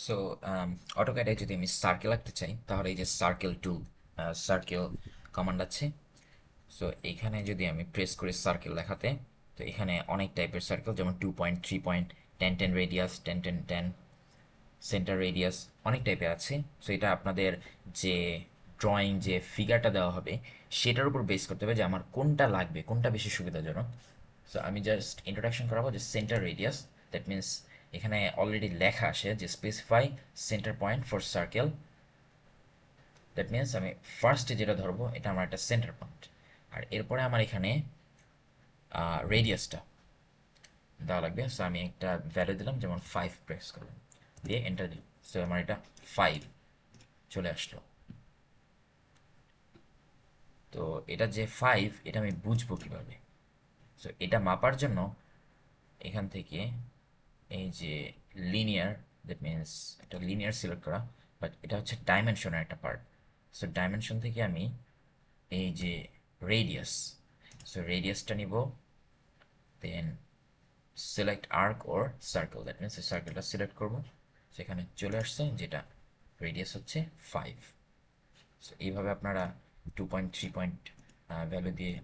So অটোক্যাডে যদি আমি circle আঁকতে চাই তাহলে এই যে সার্কেল টুল, সার্কেল কমান্ড আছে। সো এইখানে যদি আমি প্রেস করি সার্কেল দেখাতে, তো এখানে অনেক টাইপের সার্কেল, যেমন 2 point, 3 point, 10 10 radius, 10 10 10 centre radius, অনেক টাইপের আছে। সো এটা আপনাদের যে ড্রয়িং যে ফিগারটা দেওয়া হবে সেটার উপর বেস করতে হবে যে আমার কোনটা লাগবে, কোনটা বেশি সুবিধাজনক। সো আমি জাস্ট ইন্ট্রোডাকশন করাবো যে সেন্টার রেডিয়াস, দ্যাট মিন্স এখানে অলরেডি লেখা আসে যে specify centre point for circle. That means আমি ফার্স্টে যেটা ধরবো এটা আমার একটা সেন্টার পয়েন্ট। আর এরপরে আমার এখানে রেডিয়াসটা দেওয়া লাগবে। সো আমি একটা ভ্যালু দিলাম, যেমন 5 প্রেস করলাম, দিয়ে এন্টার দিলাম। সো আমার এটা 5 চলে আসলো। তো এটা যে 5, এটা আমি বুঝবো কিভাবে? সো এটা মাপার জন্য এখান থেকে এই যে লিনিয়ার, দ্যাট মিন্স একটা লিনিয়ার সিলেক্ট করা, বাট এটা হচ্ছে ডাইমেনশনের একটা পার্ট। সো ডাইমেনশন থেকে আমি এই যে রেডিয়াস, সো রেডিয়াসটা নিব, then select arc or circle, that means এই সার্কেলটা সিলেক্ট করবো। সেখানে চলে আসছে যেটা রেডিয়াস হচ্ছে 5। সো এইভাবে আপনারা 2 পয়েন্ট, 3 পয়েন্ট ভ্যালু দিয়ে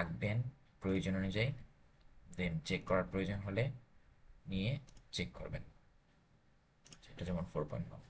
আঁকবেন প্রয়োজন অনুযায়ী। দেন চেক করার প্রয়োজন হলে নিয়ে চেক করবেন। এটা যেমন 4.1।